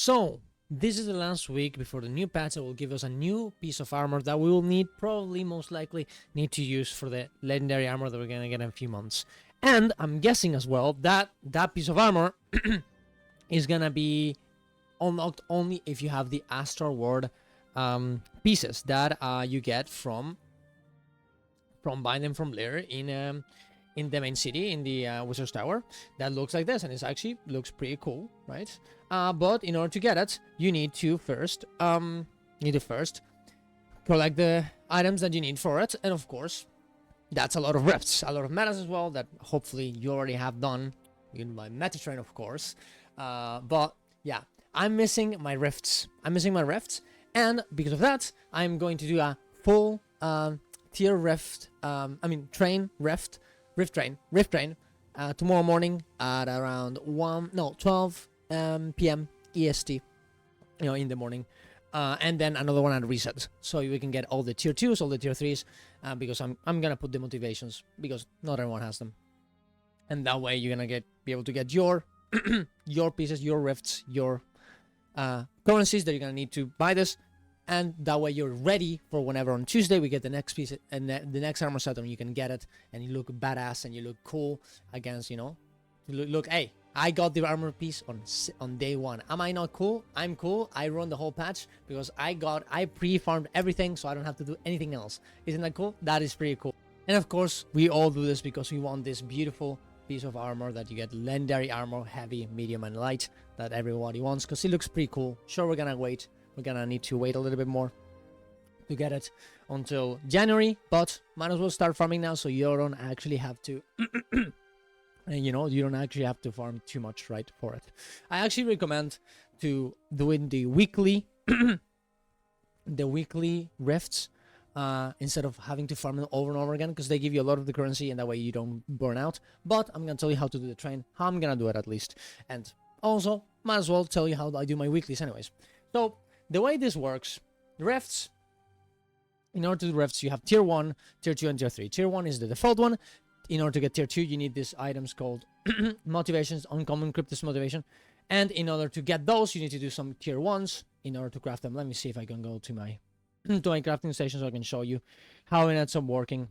So this is the last week before the new patch that will give us a new piece of armor that we will need, probably most likely need to use for the legendary armor that we're gonna get in a few months. And I'm guessing as well that that piece of armor is gonna be unlocked only if you have the Astral Ward pieces that you get from buying them from Lear in the main city, in the Wizard's Tower. That looks like this, and it actually looks pretty cool, right? But in order to get it, you need to first collect the items that you need for it, and of course, that's a lot of rifts, a lot of metas as well that hopefully you already have done, in my meta train, of course. But yeah, I'm missing my rifts. And because of that, I'm going to do a full tier rift. Rift train tomorrow morning at around 12 p.m. EST, in the morning, and then another one at reset, so we can get all the tier 2s, all the tier 3s, because I'm gonna put the motivations because not everyone has them, and that way you're gonna be able to get your your pieces, your rifts, your currencies that you're gonna need to buy this. And that way you're ready for whenever on Tuesday we get the next piece and the next armor set, and you can get it and you look badass and you look cool against, look, hey, I got the armor piece on day one. Am I not cool? I'm cool. I run the whole patch because I pre-farmed everything, so I don't have to do anything else. Isn't that cool? That is pretty cool. And of course, we all do this because we want this beautiful piece of armor that you get, legendary armor, heavy, medium, and light, that everybody wants because it looks pretty cool. Sure, we're gonna wait. We're gonna need to wait a little bit more to get it until January, but might as well start farming now so you don't actually have to you don't actually have to farm too much, right, for it. I actually recommend to doing the weekly the weekly rifts instead of having to farm them over and over again, because they give you a lot of the currency and that way you don't burn out. But I'm gonna tell you how to do the train, how I'm gonna do it at least, and also might as well tell you how I do my weeklies anyways. So the way this works, rifts, in order to do rifts, you have tier 1, tier 2, and tier 3. Tier 1 is the default one. In order to get tier 2, you need these items called motivations, uncommon cryptis motivation. And in order to get those, you need to do some tier 1s in order to craft them. Let me see if I can go to my crafting station so I can show you how it ends up working.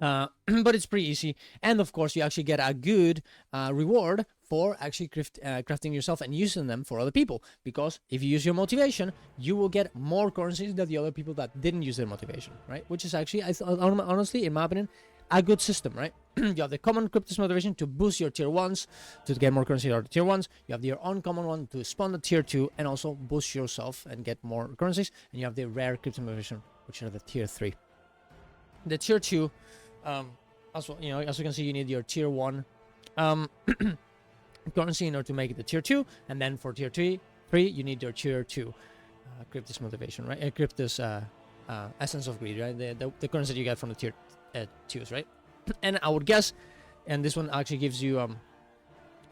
But it's pretty easy. And of course, you actually get a good reward for actually crafting yourself and using them for other people, because if you use your motivation, you will get more currencies than the other people that didn't use their motivation, right? Which is actually, honestly, in my opinion, a good system, right? You have the common cryptis motivation to boost your tier 1s, to get more currency out of tier 1s. You have your uncommon one to spawn the tier 2 and also boost yourself and get more currencies. And you have the rare cryptis motivation, which are the tier 3. The tier 2, as you can see, you need your tier 1 currency in order to make it the tier 2, and then for tier 3 you need your tier 2 cryptis motivation, right? Cryptis essence of greed, right? The currency that you get from the tier 2s, right? And I would guess, and this one actually gives you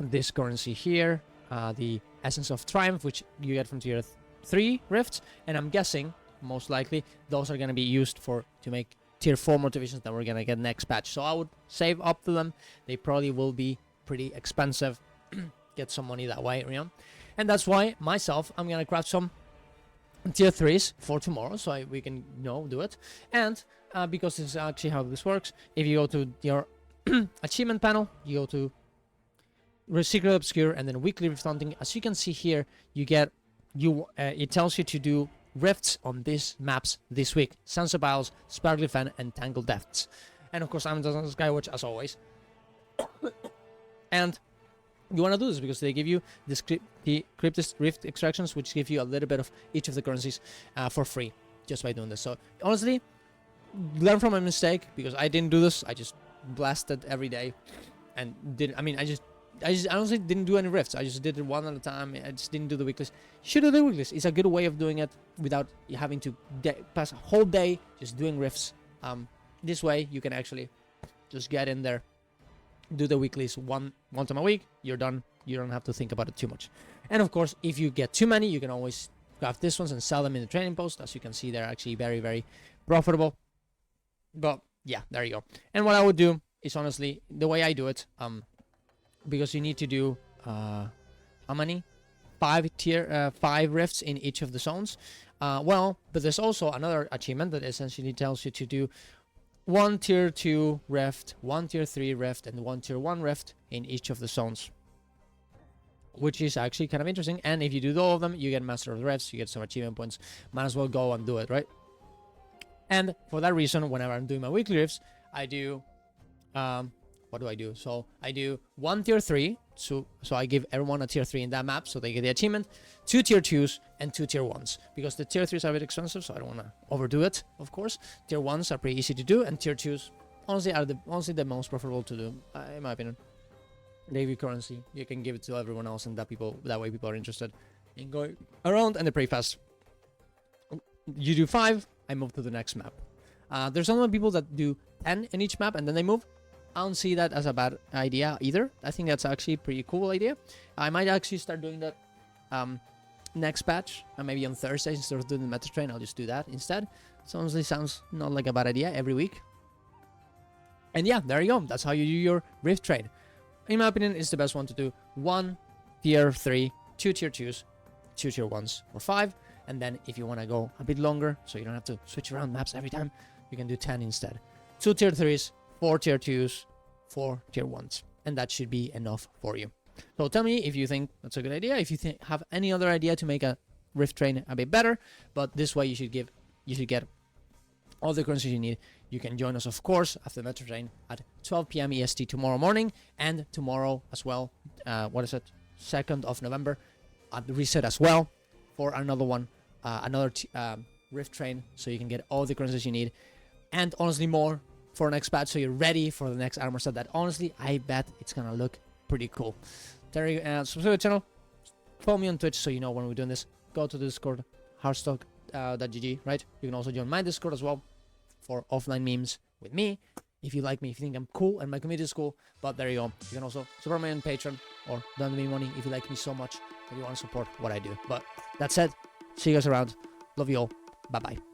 this currency here, the essence of triumph, which you get from tier 3 rifts, and I'm guessing most likely those are going to be used to make tier 4 motivations that we're going to get next patch. So I would save up to them. They probably will be pretty expensive. Get some money that way, and that's why myself, I'm gonna craft some tier 3s for tomorrow, so we can do it. And because this is actually how this works, if you go to your achievement panel, you go to Secret Obscure and then weekly rift hunting. As you can see here, it tells you to do rifts on these maps this week: Sands of Isles, Sparkly Fen, and Tangled Depths. And of course, I'm the Skywatch as always. And you want to do this because they give you the Cryptis Rift extractions, which give you a little bit of each of the currencies for free just by doing this. So honestly, learn from my mistake, because I didn't do this. I just blasted every day and I honestly didn't do any rifts. I just did it one at a time. I just didn't do the weeklies. You should do the weeklies. It's a good way of doing it without having to pass a whole day just doing rifts. This way you can actually just get in there, do the weeklies one time a week, you're done. You don't have to think about it too much. And of course, if you get too many, you can always craft these ones and sell them in the training post. As you can see, they're actually very, very profitable. But yeah, there you go. And what I would do is, honestly, the way I do it, because you need to do how many? 5 rifts in each of the zones. Well, but there's also another achievement that essentially tells you to do 1 tier 2 rift, 1 tier 3 rift, and 1 tier 1 rift in each of the zones, which is actually kind of interesting. And if you do all of them, you get Master of the Rifts, you get some achievement points. Might as well go and do it, right? And for that reason, whenever I'm doing my weekly rifts, I do what do I do? So I do 1 tier 3, so I give everyone a tier 3 in that map, so they get the achievement, 2 tier 2s, and 2 tier 1s, because the tier 3s are a bit expensive, so I don't want to overdo it, of course. Tier 1s are pretty easy to do, and tier 2s honestly are honestly the most preferable to do, in my opinion. They give you currency, you can give it to everyone else, and that way people are interested in going around, and they're pretty fast. You do 5, I move to the next map. There's some people that do 10 in each map and then they move. I don't see that as a bad idea either. I think that's actually a pretty cool idea. I might actually start doing that next patch, maybe on Thursdays instead of doing the Metro Train. I'll just do that instead. So honestly, sounds not like a bad idea every week. And yeah, there you go. That's how you do your Rift Trade. In my opinion, it's the best one to do. 1 tier 3, 2 tier 2s, 2 tier 1s, or 5. And then if you want to go a bit longer, so you don't have to switch around maps every time, you can do 10 instead. 2 tier 3s, 4 tier 2s, 4 tier 1s. And that should be enough for you. So tell me if you think that's a good idea, if you have any other idea to make a Rift Train a bit better. But this way you should get all the currency you need. You can join us, of course, after the Metro Train at 12 p.m. EST tomorrow morning, and tomorrow as well, 2nd of November, at the reset as well, for another one, another Rift Train, so you can get all the currencies you need, and honestly more for next patch, so you're ready for the next armor set that honestly I bet it's gonna look pretty cool. Terry, subscribe to the channel, follow me on Twitch so you know when we're doing this. Go to the Discord, heartstock.gg, right? You can also join my Discord as well for offline memes with me if you like me, if you think I'm cool and my community is cool. But there you go. You can also support me on Patreon or donate me money if you like me so much that you want to support what I do. But that said, see you guys around. Love you all. Bye bye.